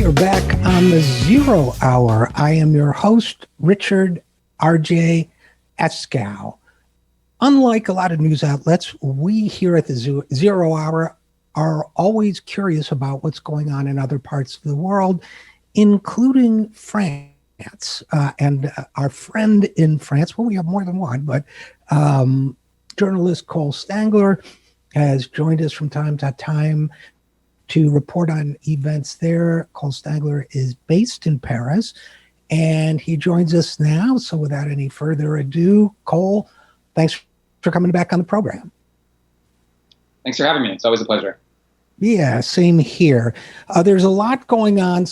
are back on the Zero Hour. I am your host, Richard RJ Eskow. Unlike a lot of news outlets, we here at the Zero Hour are always curious about what's going on in other parts of the world, including France. And our friend in France, well, we have more than one, but journalist Cole Stangler has joined us from time to time to report on events there. Cole Stangler is based in Paris, and he joins us now. So without any further ado, Cole, thanks for coming back on the program. Thanks for having me. It's always a pleasure. Yeah, same here. There's a lot going on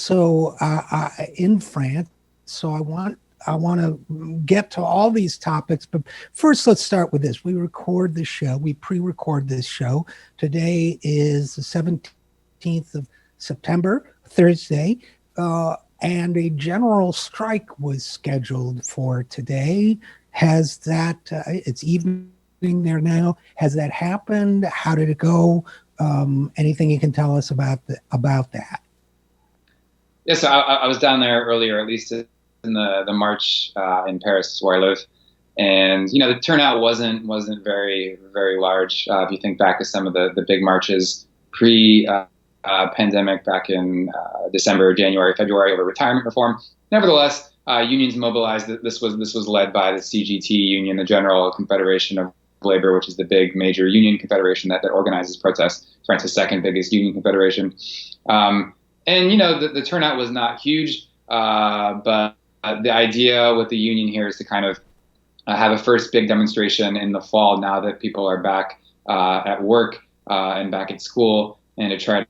in France, so I want to get to all these topics, but first let's start with this. We pre-record this show. Today is the 17th of September, Thursday, and a general strike was scheduled for today. Has that, it's evening there now, has that happened? How did it go? Anything you can tell us about that? Yeah, so I was down there earlier, at least in the march in Paris, where I live. And, the turnout wasn't very, very large. If you think back to some of the big marches pandemic back in December, January, February over retirement reform. Nevertheless, unions mobilized. This was led by the CGT union, the General Confederation of Labor, which is the big major union confederation that organizes protests. France's second biggest union confederation. And the turnout was not huge, but the idea with the union here is to kind of have a first big demonstration in the fall, now that people are back at work and back at school, and to try to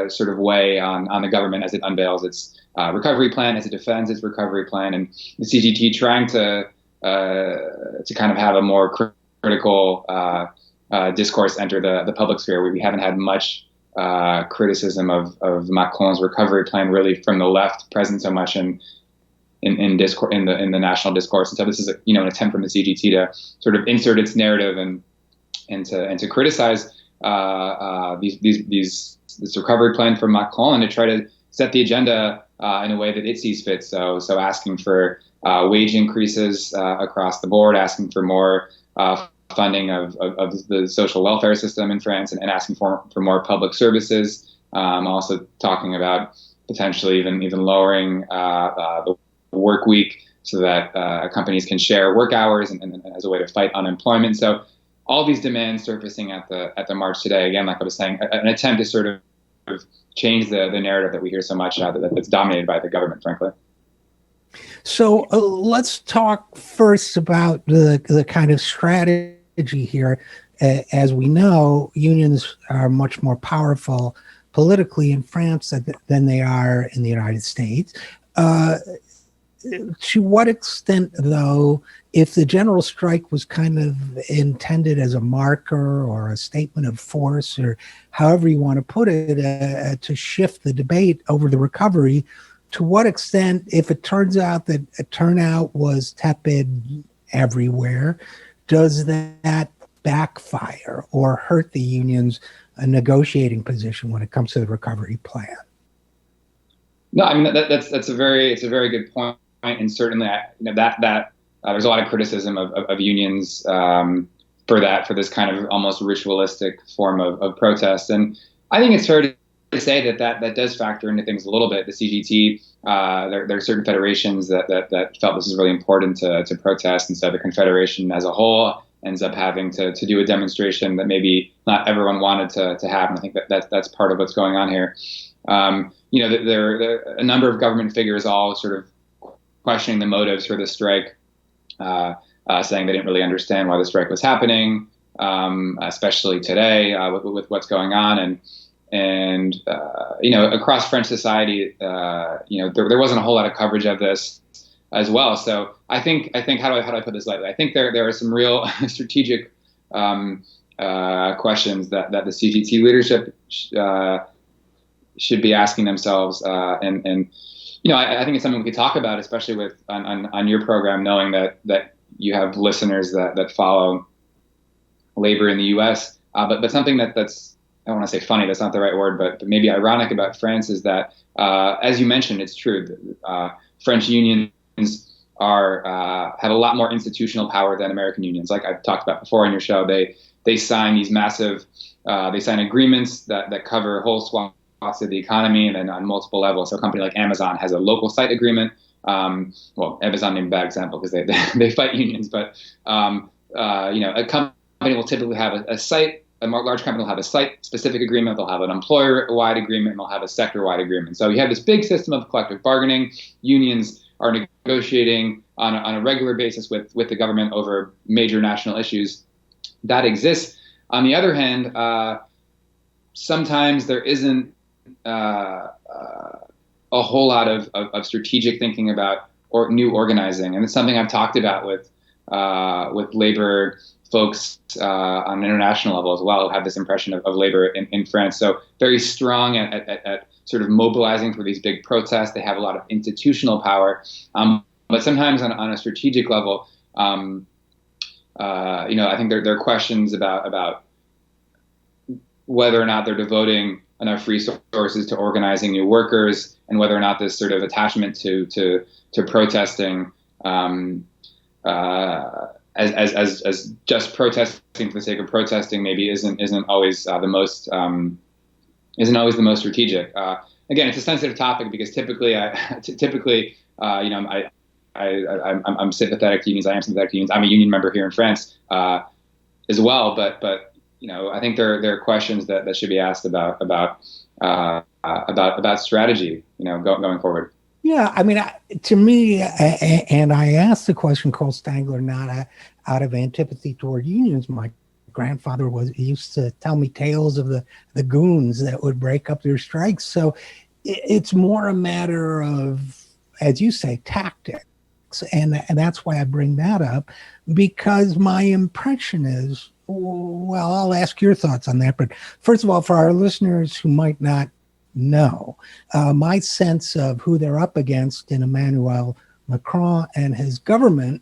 sort of weigh on the government as it unveils its recovery plan, as it defends its recovery plan, and the CGT trying to kind of have a more critical discourse enter the public sphere. We haven't had much criticism of Macron's recovery plan really from the left present so much in the national discourse, and so this is an attempt from the CGT to sort of insert its narrative and to criticize this recovery plan from Macron, and to try to set the agenda in a way that it sees fit. So asking for wage increases across the board, asking for more funding of the social welfare system in France, and asking for more public services. Also talking about potentially even lowering the work week so that companies can share work hours and as a way to fight unemployment. So all these demands surfacing at the march today. Again, like I was saying, an attempt to sort of change the narrative that we hear so much that's dominated by the government, frankly. So let's talk first about the kind of strategy here. As we know, unions are much more powerful politically in France than they are in the United States. To what extent, though, if the general strike was kind of intended as a marker or a statement of force, or however you want to put it, to shift the debate over the recovery, to what extent, if it turns out that a turnout was tepid everywhere, does that backfire or hurt the union's negotiating position when it comes to the recovery plan? No, I mean that's a very good point, and certainly that there's a lot of criticism of unions for this kind of almost ritualistic form of protest, and I think it's fair to say that does factor into things a little bit. The CGT, there are certain federations that felt this is really important to protest, and so the confederation as a whole ends up having to do a demonstration that maybe not everyone wanted to have, and I think that's part of what's going on here. There are a number of government figures all sort of questioning the motives for the strike, saying they didn't really understand why the strike was happening, especially today with what's going on, and across French society, there wasn't a whole lot of coverage of this as well. So I think how do I put this lightly? I think there are some real strategic questions that the CGT leadership should be asking themselves, and I think it's something we could talk about, especially with on your program, knowing that you have listeners that follow labor in the U.S. But something that's I don't want to say funny, that's not the right word, but maybe ironic about France is that, as you mentioned, it's true. French unions have a lot more institutional power than American unions. Like I've talked about before on your show, they sign these massive, they sign agreements that cover whole swaths of the economy and then on multiple levels. So a company like Amazon has a local site agreement. Well, Amazon being a bad example because they fight unions, but a company will typically have a site. A large company will have a site-specific agreement. They'll have an employer-wide agreement, and they'll have a sector-wide agreement. So you have this big system of collective bargaining. Unions are negotiating on a regular basis with the government over major national issues. That exists. On the other hand, sometimes there isn't a whole lot of strategic thinking about new organizing, and it's something I've talked about with labor folks on an international level as well, who have this impression of labor in France. So very strong at sort of mobilizing for these big protests. They have a lot of institutional power, but sometimes on a strategic level, I think there are questions about whether or not they're devoting enough resources to organizing new workers, and whether or not this sort of attachment to protesting as just protesting for the sake of protesting maybe isn't always the most strategic. Again, it's a sensitive topic because typically I'm sympathetic to unions. I am sympathetic to unions. I'm a union member here in France as well. But I think there are questions that should be asked about strategy. Going forward. Yeah, I mean, to me, and I asked the question, Cole Stangler, not out of antipathy toward unions. My grandfather used to tell me tales of the goons that would break up their strikes. So it's more a matter of, as you say, tactics. And that's why I bring that up, because my impression is, well, I'll ask your thoughts on that. But first of all, for our listeners who might not know, my sense of who they're up against in Emmanuel Macron and his government,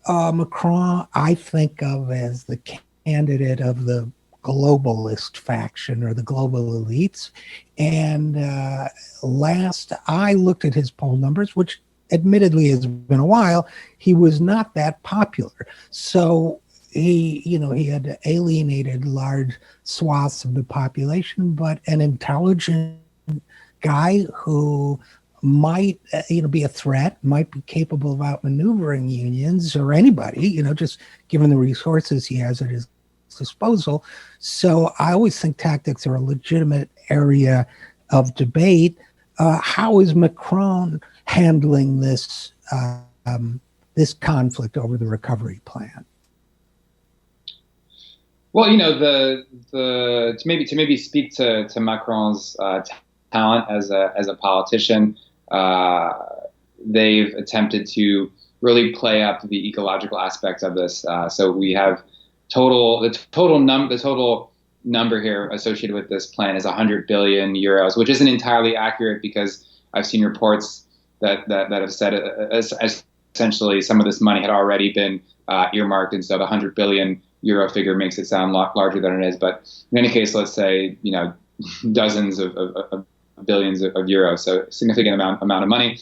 Macron I think of as the candidate of the globalist faction or the global elites. And last I looked at his poll numbers, which admittedly has been a while, he was not that popular. So he had alienated large swaths of the population, but an intelligent guy who might, be a threat, might be capable of outmaneuvering unions or anybody, just given the resources he has at his disposal. So I always think tactics are a legitimate area of debate. How is Macron handling this conflict over the recovery plan? Well, to maybe speak to Macron's talent as a politician, they've attempted to really play up the ecological aspects of this. So we have the total number here associated with this plan is 100 billion euros, which isn't entirely accurate because I've seen reports that have said essentially some of this money had already been earmarked, and so the 100 billion euro figure makes it sound a lot larger than it is. But in any case, let's say dozens of billions of euros, so a significant amount of money.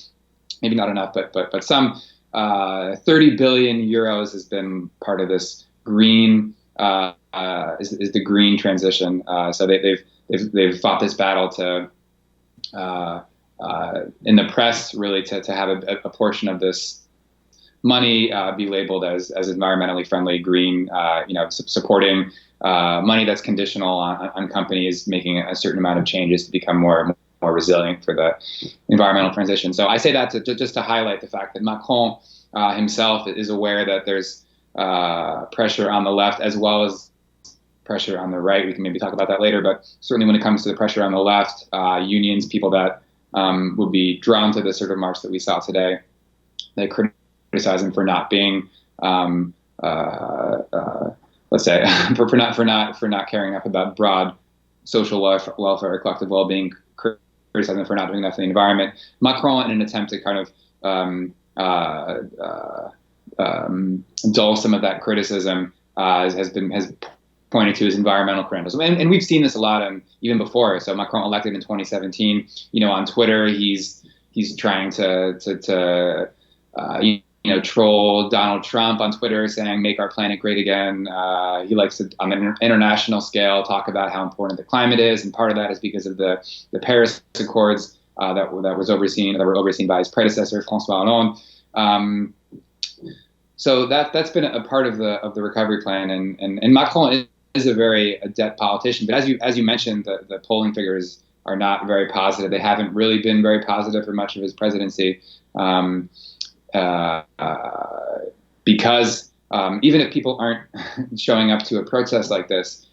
Maybe not enough, but some. 30 billion euros has been part of this green is the green transition. So they've fought this battle to in the press really to have a portion of this money be labeled as environmentally friendly, green, supporting money that's conditional on companies making a certain amount of changes to become more resilient for the environmental transition. So I say that just to highlight the fact that Macron himself is aware that there's pressure on the left as well as pressure on the right. We can maybe talk about that later, but certainly when it comes to the pressure on the left, unions, people that would be drawn to the sort of march that we saw today, they criticize him for not being, let's say, for not caring enough about broad social welfare or collective well-being, criticizing him for not doing enough in the environment. Macron, in an attempt to kind of dull some of that criticism, has pointed to as environmental credentials. And we've seen this a lot even before. So Macron elected in 2017, on Twitter, he's trying to troll Donald Trump on Twitter, saying "Make our planet great again." He likes to, on an international scale, talk about how important the climate is, and part of that is because of the Paris Accords that were overseen by his predecessor, François Hollande. So that's been a part of the recovery plan, and Macron is a very adept politician. But as you mentioned, the polling figures are not very positive. They haven't really been very positive for much of his presidency. Because even if people aren't showing up to a protest like this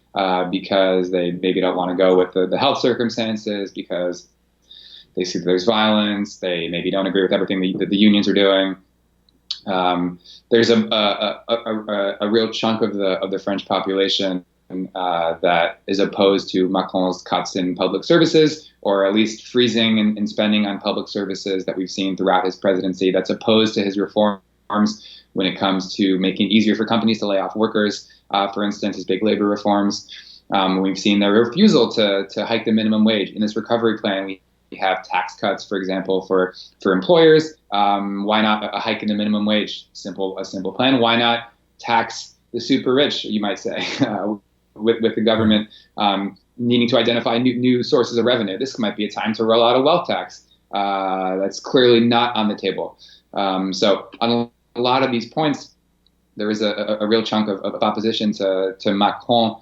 because they maybe don't want to go with the health circumstances, because they see that there's violence, they maybe don't agree with everything that the unions are doing. There's a real chunk of the French population that is opposed to Macron's cuts in public services, or at least freezing in spending on public services that we've seen throughout his presidency. That's opposed to his reforms when it comes to making it easier for companies to lay off workers. For instance, his big labor reforms. We've seen their refusal to hike the minimum wage. In this recovery plan, we have tax cuts, for example, for employers. Why not a hike in the minimum wage? A simple plan. Why not tax the super rich, you might say, with the government needing to identify new sources of revenue? This might be a time to roll out a wealth tax. That's clearly not on the table. So on a lot of these points, there is a real chunk of opposition to Macron.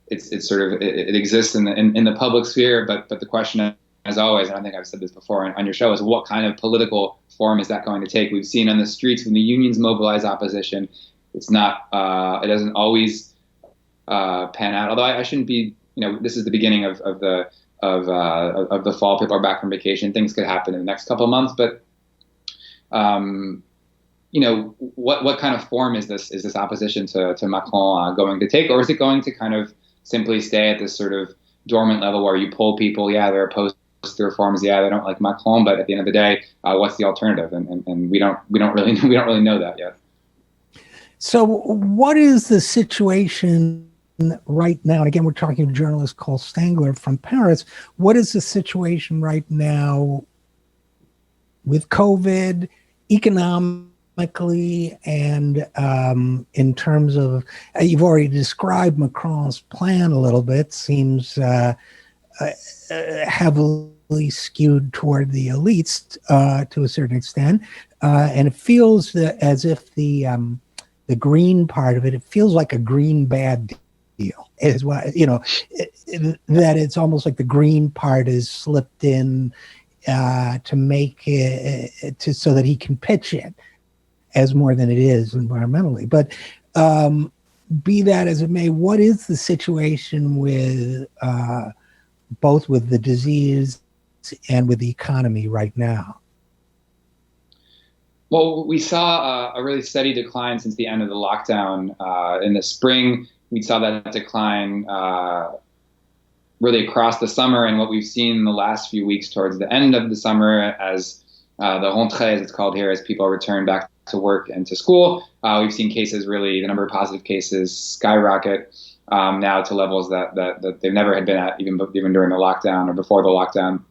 It exists in the public sphere, but the question, as always, and I think I've said this before on your show, is what kind of political form is that going to take? We've seen on the streets when the unions mobilize opposition, it doesn't always pan out. Although I shouldn't be, this is the beginning of the fall. People are back from vacation. Things could happen in the next couple of months, but what kind of form is this opposition to Macron going to take, or is it going to kind of simply stay at this sort of dormant level where you poll people, yeah, they're opposed to the reforms, yeah, they don't like Macron, but at the end of the day, what's the alternative? And we don't really know that yet. So what is the situation right now? And again, we're talking to journalist Cole Stangler from Paris. What is the situation right now with COVID, economically, and in terms of, you've already described Macron's plan a little bit, seems heavily skewed toward the elites to a certain extent. And it feels as if the green part of it feels like a green bad deal. Is what, that it's almost like the green part is slipped in to make it so that he can pitch it as more than it is environmentally. But be that as it may, what is the situation with both with the disease and with the economy right now? Well, we saw a really steady decline since the end of the lockdown. In the spring, we saw that decline really across the summer, and what we've seen in the last few weeks towards the end of the summer, as the rentrée, as it's called here, as people return back to work and to school, we've seen the number of positive cases skyrocket now to levels that they've never had been at, even during the lockdown or before the lockdown.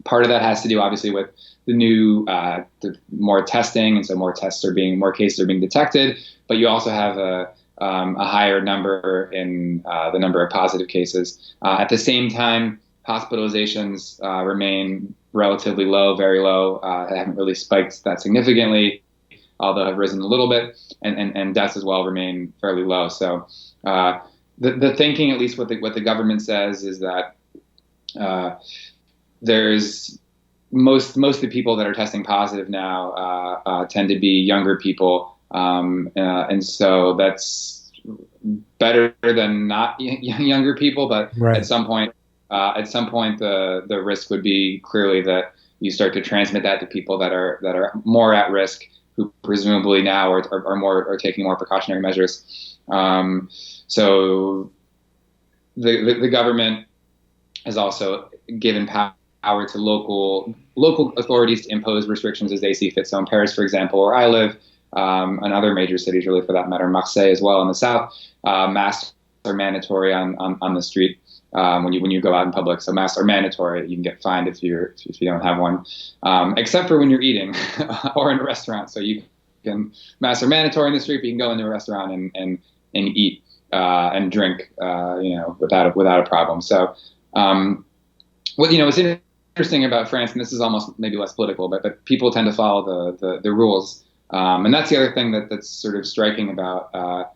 Part of that has to do, obviously, with the more testing, and so more cases are being detected. But you also have a higher number in the number of positive cases. At the same time, hospitalizations remain relatively low, very low. They haven't really spiked that significantly, although have risen a little bit, and deaths as well remain fairly low. So the thinking, at least what the government says, is that there's most of the people that are testing positive now tend to be younger people, and so that's better than not younger people. But right. At some point, the risk would be clearly that you start to transmit that to people that are more at risk, who presumably now are taking more precautionary measures. So the government has also given power to local authorities to impose restrictions as they see fit. So in Paris, for example, where I live, and other major cities, really, for that matter, Marseille as well in the south. Masks are mandatory on the street when you go out in public. So masks are mandatory. You can get fined if you don't have one, except for when you're eating or in a restaurant. So masks are mandatory in the street, but you can go into a restaurant and eat and drink, without a problem. So, what's interesting about France, and this is almost maybe less political, but people tend to follow the rules, and that's the other thing that's sort of striking about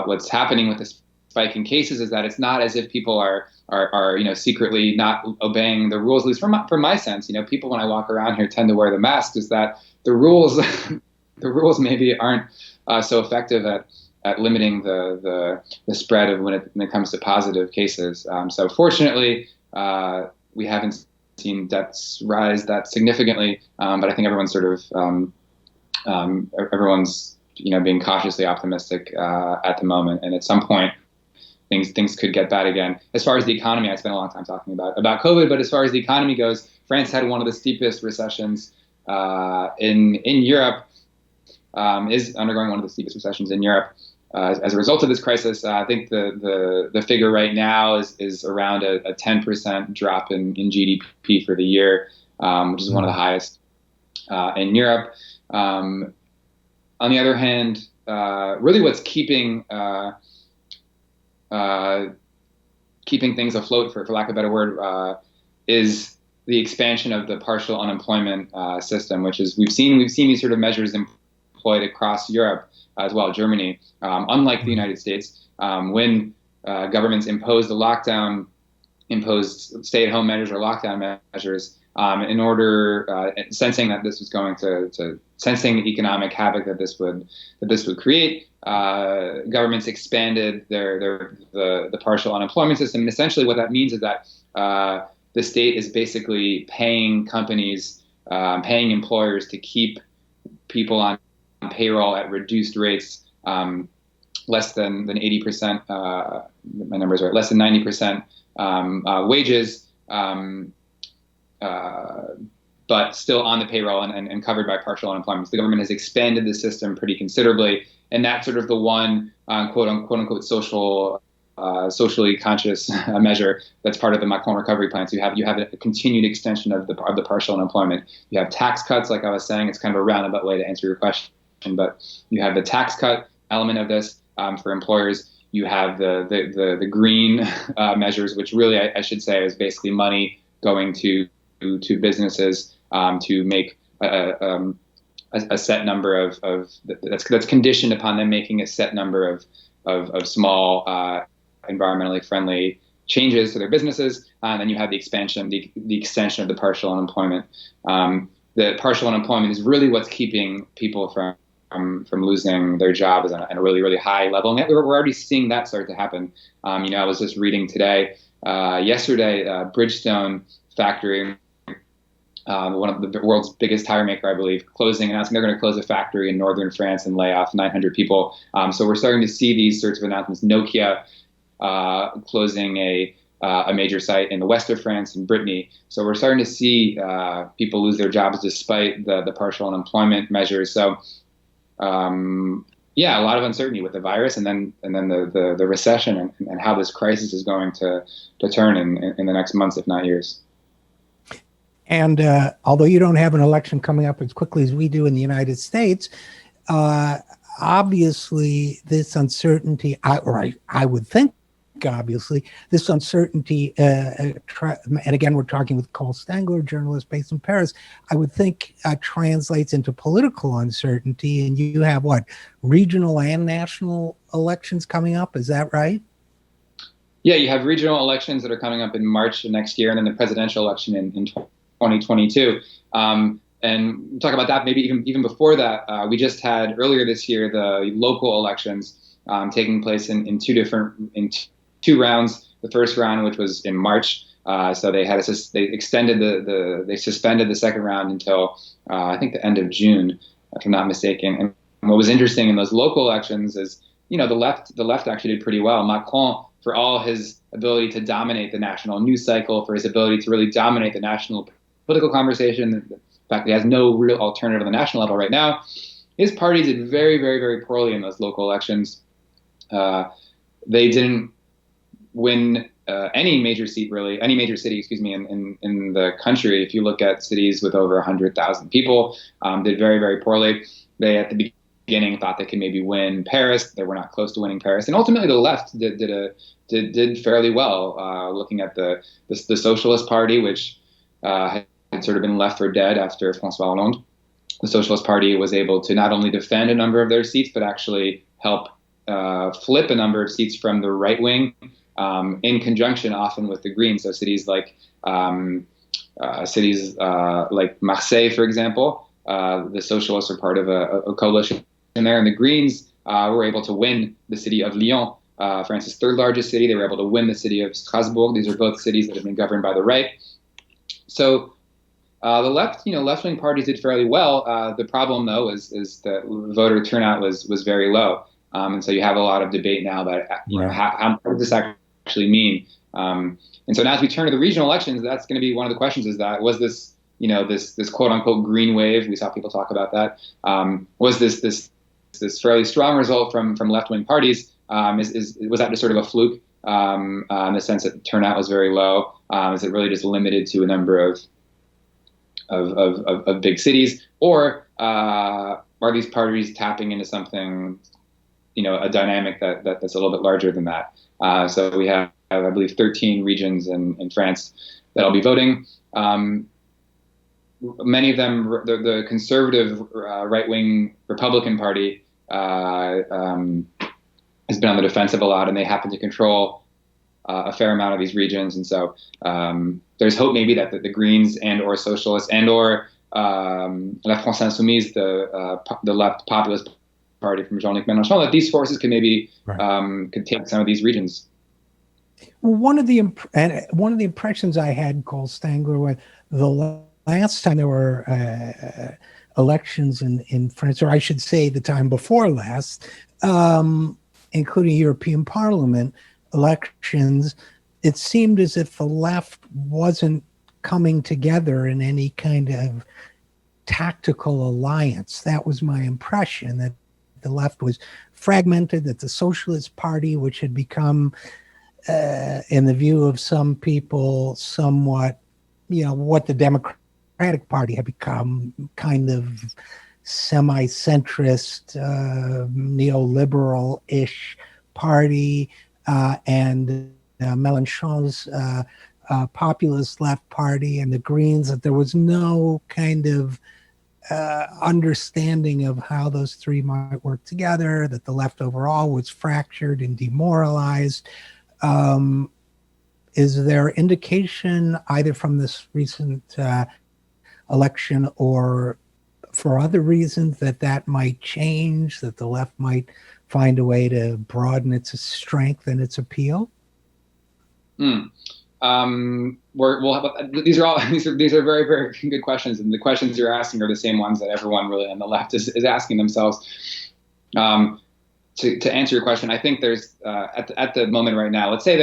what's happening with this spike in cases, is that it's not as if people are secretly not obeying the rules. At least from my sense, people when I walk around here tend to wear the mask. Is that the rules the rules maybe aren't so effective at limiting the spread of when it comes to positive cases. So fortunately, we haven't seen deaths rise that significantly, but I think everyone's sort of everyone's being cautiously optimistic at the moment, and at some point things could get bad again. As far as the economy, I spent a long time talking about COVID, but as far as the economy goes, France had one of the steepest recessions in Europe. Is undergoing one of the steepest recessions in Europe as a result of this crisis. I think the figure right now is around a 10% drop in GDP for the year, which is one of the highest in Europe. On the other hand, really what's keeping things afloat, for lack of a better word, is the expansion of the partial unemployment system, which is we've seen these sort of measures employed across Europe as well. Germany, unlike the United States, when governments imposed imposed stay-at-home measures or lockdown measures, in order, sensing that this was going to sensing the economic havoc that this would create, governments expanded the partial unemployment system. And essentially, what that means is that the state is basically paying companies, paying employers to keep people on payroll at reduced rates, less than 80%. My numbers are less than 90% wages. But still on the payroll and covered by partial unemployment. So the government has expanded the system pretty considerably, and that's sort of the one quote unquote socially conscious measure that's part of the Macron recovery plan. So you have a continued extension of the partial unemployment. You have tax cuts, like I was saying. It's kind of a roundabout way to answer your question, but you have the tax cut element of this for employers. You have the green measures, which really I should say is basically money going to businesses to make a set number of that's conditioned upon them making a set number of small environmentally friendly changes to their businesses. And then you have the extension of the partial unemployment. The partial unemployment is really what's keeping people from losing their jobs at a really, really high level. And we're already seeing that start to happen. I was just reading yesterday, Bridgestone factory, one of the world's biggest tire maker, I believe, announcing they're going to close a factory in northern France and lay off 900 people. So we're starting to see these sorts of announcements. Nokia closing a major site in the west of France, in Brittany. So we're starting to see people lose their jobs despite the partial unemployment measures. So a lot of uncertainty with the virus, and then the recession and how this crisis is going to turn in the next months, if not years. And although you don't have an election coming up as quickly as we do in the United States, obviously this uncertainty, I would think, obviously, this uncertainty, and again, we're talking with Cole Stangler, journalist based in Paris, I would think translates into political uncertainty. And you have regional and national elections coming up. Is that right? Yeah, you have regional elections that are coming up in March of next year, and then the presidential election in 2022. And we'll talk about that maybe even before that. We just had earlier this year the local elections taking place in two rounds. The first round, which was in March, so they suspended the second round until I think the end of June, if I'm not mistaken. And what was interesting in those local elections is the left actually did pretty well. Macron, for all his ability to dominate the national news cycle, for his ability to really dominate the national political conversation, the fact that he has no real alternative on the national level right now, his party did very, very, very poorly in those local elections. They didn't win any major seat, really, any major city, excuse me, in the country. If you look at cities with over 100,000 people, did very, very poorly. They, at the beginning, thought they could maybe win Paris. They were not close to winning Paris. And ultimately, the left did fairly well, looking at the Socialist Party, which had sort of been left for dead after François Hollande. The Socialist Party was able to not only defend a number of their seats, but actually help flip a number of seats from the right wing, in conjunction often with the Greens. So cities like Marseille, for example, the Socialists are part of a coalition there, and the Greens were able to win the city of Lyon, France's third largest city. They were able to win the city of Strasbourg. These are both cities that have been governed by the right. So the left-wing parties did fairly well. The problem, though, is that voter turnout was very low, and so you have a lot of debate now about how what does this actually mean. And so now, as we turn to the regional elections, that's going to be one of the questions: is that was this this quote unquote green wave? We saw people talk about that. Was this fairly strong result from left-wing parties? Was that just sort of a fluke in the sense that turnout was very low? Is it really just limited to a number of big cities, or are these parties tapping into something, a dynamic that's a little bit larger than that? So we have, I believe, 13 regions in France that'll be voting. Many of them, the conservative right-wing Republican Party has been on the defensive a lot, and they happen to control a fair amount of these regions. And so there's hope maybe that the Greens and or Socialists and or La France Insoumise, the left populist party from Jean-Luc Mélenchon, that these forces could maybe could take some of these regions. Well, one of the impressions I had, Cole Stangler, with the last time there were elections in France, or I should say the time before last, including European Parliament elections, it seemed as if the left wasn't coming together in any kind of tactical alliance. That was my impression, that the left was fragmented, that the Socialist Party, which had become, in the view of some people, somewhat, what the Democratic Party had become, kind of semi-centrist, neoliberal-ish party, and Mélenchon's populist left party and the Greens, that there was no kind of understanding of how those three might work together, that the left overall was fractured and demoralized. Is there indication either from this recent election or for other reasons that might change, that the left might find a way to broaden its strength and its appeal? We'll have, these are very, very good questions, and the questions you're asking are the same ones that everyone really on the left is asking themselves. To answer your question, I think there's at the moment right now, let's say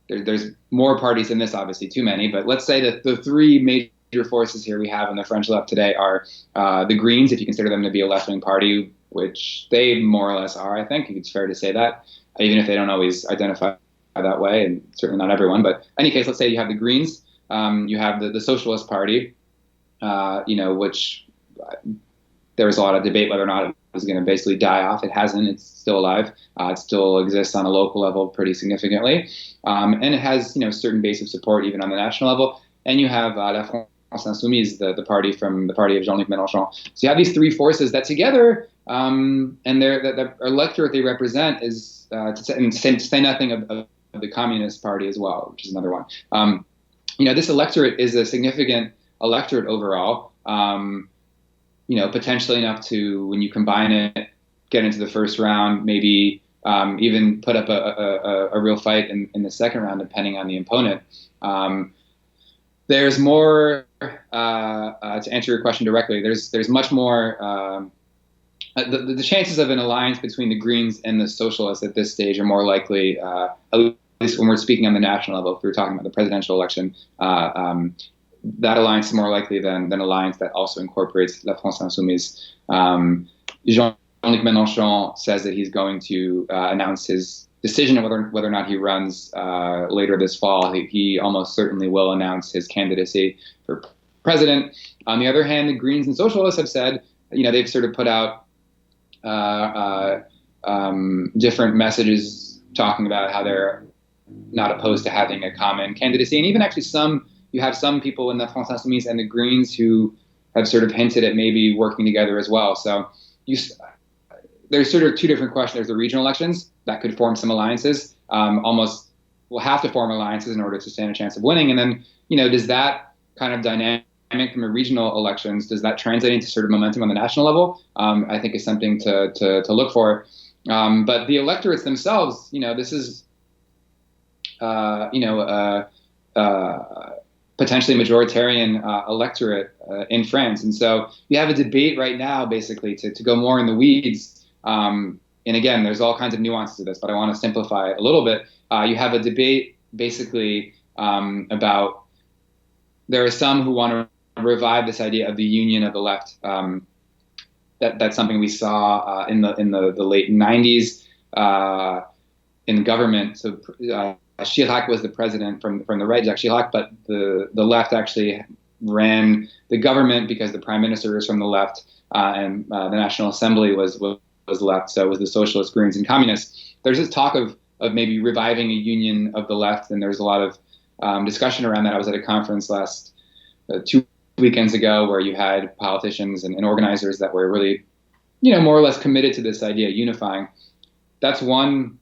there's more parties than this, obviously too many, but let's say that the three major forces here we have in the French left today are the Greens, if you consider them to be a left-wing party, which they more or less are. I think it's fair to say that, even if they don't always identify that way, and certainly not everyone. But in any case, let's say you have the Greens, you have the Socialist Party, which there was a lot of debate whether or not it was going to basically die off. It hasn't. It's still alive. It still exists on a local level pretty significantly, and it has certain base of support even on the national level. And you have La France Insoumise, the party of Jean-Luc Mélenchon. So you have these three forces that together, and the electorate they represent is to say nothing of the Communist Party as well, which is another one. This electorate is a significant electorate overall. Potentially enough to, when you combine it, get into the first round, maybe even put up a real fight in the second round, depending on the opponent. There's more, to answer your question directly, there's much more, the chances of an alliance between the Greens and the Socialists at this stage are more likely, at least when we're speaking on the national level, if we were talking about the presidential election, that alliance is more likely than an alliance that also incorporates La France Insoumise. Jean-Luc Mélenchon says that he's going to announce his decision of whether or not he runs later this fall. He almost certainly will announce his candidacy for president. On the other hand, the Greens and Socialists have said, they've sort of put out different messages talking about how they're not opposed to having a common candidacy. And even actually you have some people in the France Insoumise and the Greens who have sort of hinted at maybe working together as well. So there's sort of two different questions. There's the regional elections that could form some alliances, almost will have to form alliances in order to stand a chance of winning. And then, does that kind of dynamic from the regional elections, does that translate into sort of momentum on the national level? I think is something to look for. But the electorates themselves, this is, potentially majoritarian electorate in France. And so you have a debate right now, basically, to go more in the weeds. And again, there's all kinds of nuances to this, but I want to simplify it a little bit. You have a debate, basically, about there are some who want to revive this idea of the union of the left. That's something we saw in the late 90s in government. So Chirac was the president from the right, Jacques Chirac, but the left actually ran the government because the prime minister was from the left, and the National Assembly was left. So it was the Socialists, Greens, and Communists. There's this talk of maybe reviving a union of the left, and there's a lot of discussion around that. I was at a conference last 2 weekends ago where you had politicians and organizers that were really, more or less committed to this idea, unifying. That's one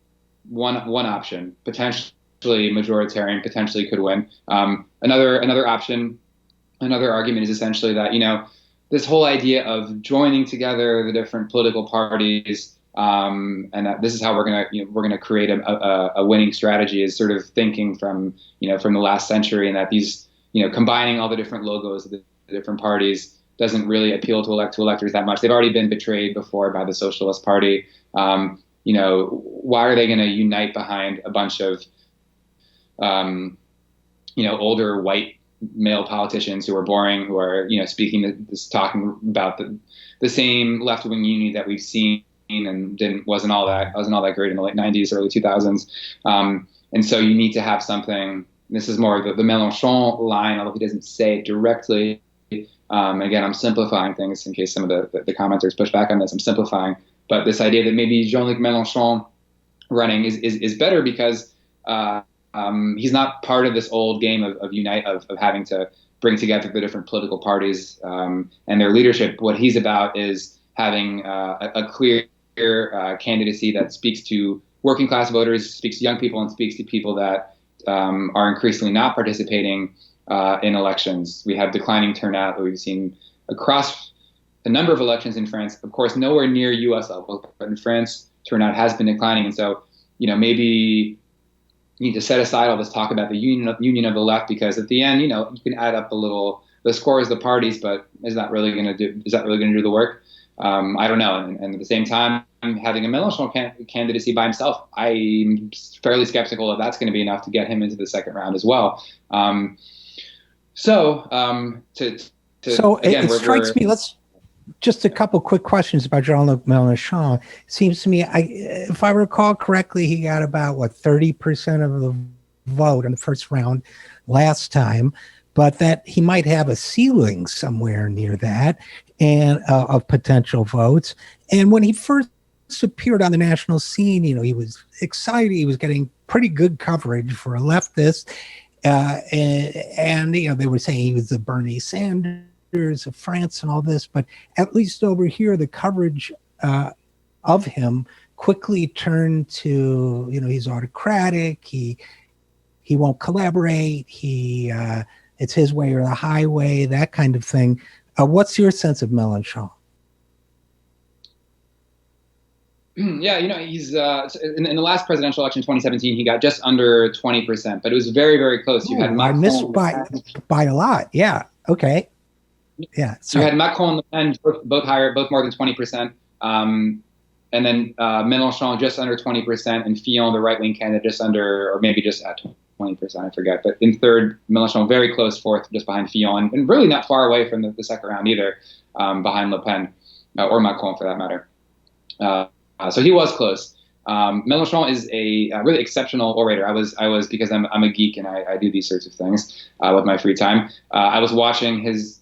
option, potentially majoritarian, potentially could win. Another option, another argument is essentially that, this whole idea of joining together the different political parties, and that this is how we're gonna create a winning strategy, is sort of thinking from the last century, and that these combining all the different logos of the different parties doesn't really appeal to electors that much. They've already been betrayed before by the Socialist Party. Why are they going to unite behind a bunch of older white male politicians who are boring, who are talking about the same left-wing union that we've seen and wasn't all that great in the late 90s, early 2000s. And so you need to have something. This is more the Mélenchon line, although he doesn't say it directly. Again, I'm simplifying things in case some of the commenters push back on this. I'm simplifying, but this idea that maybe Jean-Luc Mélenchon running is better because he's not part of this old game of having to bring together the different political parties and their leadership. What he's about is having a clear candidacy that speaks to working class voters, speaks to young people, and speaks to people that are increasingly not participating in elections. We have declining turnout that we've seen across a number of elections in France. Of course, nowhere near U.S. levels, but in France, turnout has been declining. And so, maybe you need to set aside all this talk about the union of the left, because at the end, you can add up the scores, the parties, but is that really going to do the work? I don't know. And at the same time, having a Mélenchon candidacy by himself, I'm fairly skeptical that that's going to be enough to get him into the second round as well. It strikes me. Let's just a couple quick questions about Jean-Luc Mélenchon. Seems to me, if I recall correctly, he got about 30% of the vote in the first round last time, but that he might have a ceiling somewhere near that and of potential votes. And when he first appeared on the national scene, he was excited. He was getting pretty good coverage for a leftist. And they were saying he was the Bernie Sanders of France and all this, but at least over here, the coverage of him quickly turned to, he's autocratic. He won't collaborate. It's his way or the highway, that kind of thing. What's your sense of Mélenchon? Yeah, he's in the last presidential election, 2017, he got just under 20%, but it was very, very close. You had Macron, I missed by a lot. Yeah. Okay. Yeah. So you had Macron and both more than 20%, and then Mélenchon just under 20%, and Fillon, the right-wing candidate, just under, or maybe just at 20%, I forget. But in third, Mélenchon very close fourth, just behind Fillon, and really not far away from the second round either, behind Le Pen or Macron for that matter. So he was close. Mélenchon is a really exceptional orator. I was because I'm a geek and I do these sorts of things with my free time. I was watching his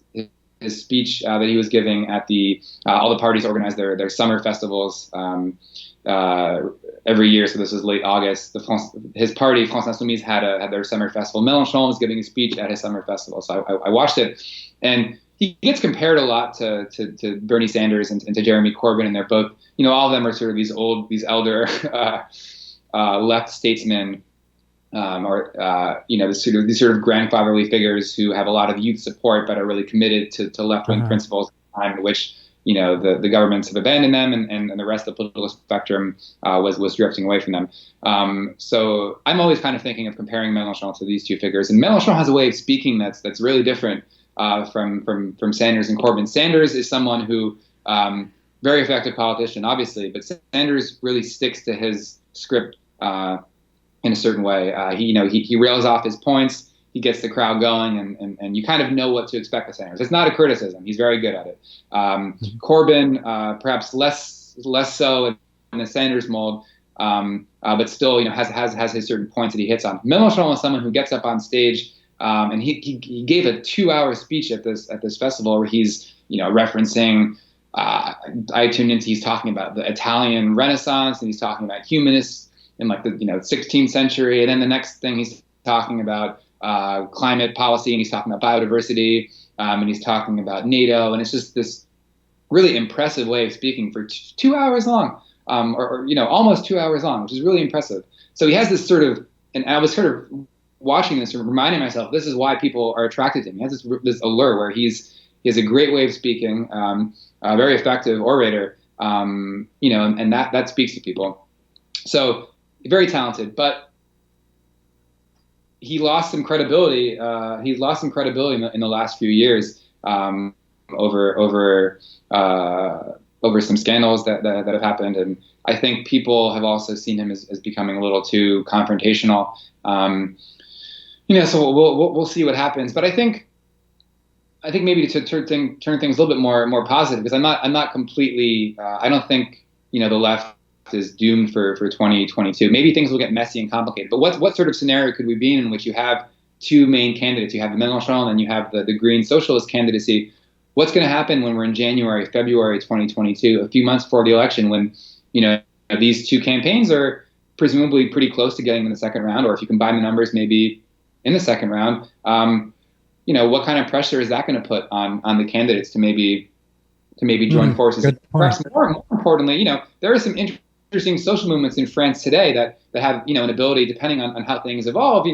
speech that he was giving at all the parties organize their summer festivals every year. So this was late August. His party, France Insoumise, had their summer festival. Mélenchon was giving a speech at his summer festival. So I watched it, and he gets compared a lot to Bernie Sanders and to Jeremy Corbyn, and they're both, all of them are sort of these elder left statesmen, or these sort of grandfatherly figures who have a lot of youth support but are really committed to left-wing principles at a time in which the governments have abandoned them and the rest of the political spectrum was drifting away from them. So I'm always kind of thinking of comparing Mélenchon to these two figures, and Mélenchon has a way of speaking that's really different from Sanders and Corbyn. Sanders is someone who very effective politician, obviously, but Sanders really sticks to his script in a certain way. He rails off his points. He gets the crowd going, and you kind of know what to expect of Sanders. It's not a criticism. He's very good at it. Corbyn, perhaps less so in the Sanders mold, but still, has his certain points that he hits on. Mélenchon is someone who gets up on stage, and he gave a 2-hour speech at this festival where he's referencing. I tuned into. He's talking about the Italian Renaissance, and he's talking about humanists in the 16th century, and then the next thing he's talking about climate policy, and he's talking about biodiversity, and he's talking about NATO, and it's just this really impressive way of speaking for 2 hours long, or almost 2 hours long, which is really impressive. So he has this sort of, and I was sort of watching this and reminding myself, this is why people are attracted to him. He has this allure where he has a great way of speaking, a very effective orator, and that speaks to people. So very talented, but he lost some credibility. He's lost some credibility in the last few years over some scandals that have happened, and I think people have also seen him as becoming a little too confrontational. So we'll see what happens. But I think maybe to turn things a little bit more positive, because I'm not completely. I don't think the left is doomed for 2022. Maybe things will get messy and complicated. But what sort of scenario could we be in which you have two main candidates? You have Mélenchon and you have the Green Socialist candidacy. What's going to happen when we're in January, February 2022, a few months before the election, when these two campaigns are presumably pretty close to getting in the second round, or if you combine the numbers, maybe in the second round? What kind of pressure is that going to put on the candidates to maybe join forces? Perhaps more importantly, there are some interesting social movements in France today that have an ability, depending on how things evolve,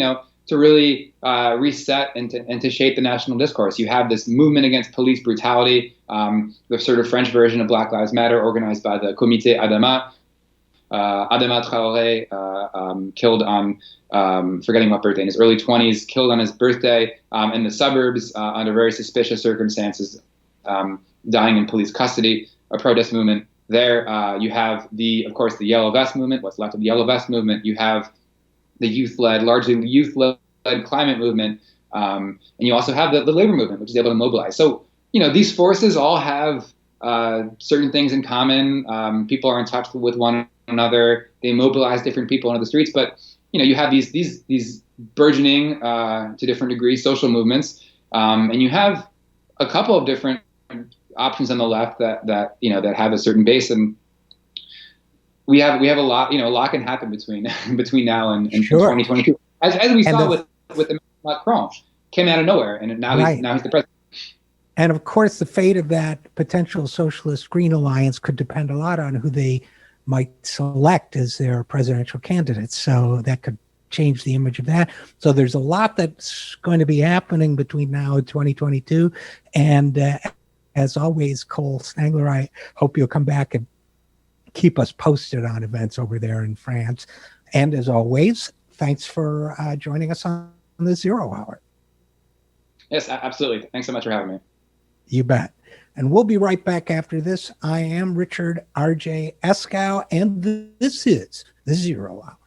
to really reset and to shape the national discourse. You have this movement against police brutality, the sort of French version of Black Lives Matter, organized by the Comité Adama. Adama Traoré, killed on, forgetting what birthday, in his early 20s, killed on his birthday in the suburbs under very suspicious circumstances, dying in police custody. A protest movement there. You have of course, the Yellow Vest movement, what's left of the Yellow Vest movement. You have the largely youth-led climate movement. And you also have the labor movement, which is able to mobilize. So, these forces all have certain things in common. People are in touch with one another. They mobilize different people into the streets. But, you have these burgeoning, to different degrees, social movements. And you have a couple of different options on the left that have a certain base, and we have a lot. A lot can happen between now and 2022, as we saw with the Macron, came out of nowhere, and now he's the president. And of course, the fate of that potential socialist green alliance could depend a lot on who they might select as their presidential candidates. So that could change the image of that. So there's a lot that's going to be happening between now and 2022. And as always, Cole Stangler, I hope you'll come back and keep us posted on events over there in France. And as always, thanks for joining us on the Zero Hour. Yes, absolutely. Thanks so much for having me. You bet. And we'll be right back after this. I am Richard RJ Eskow, and this is the Zero Hour.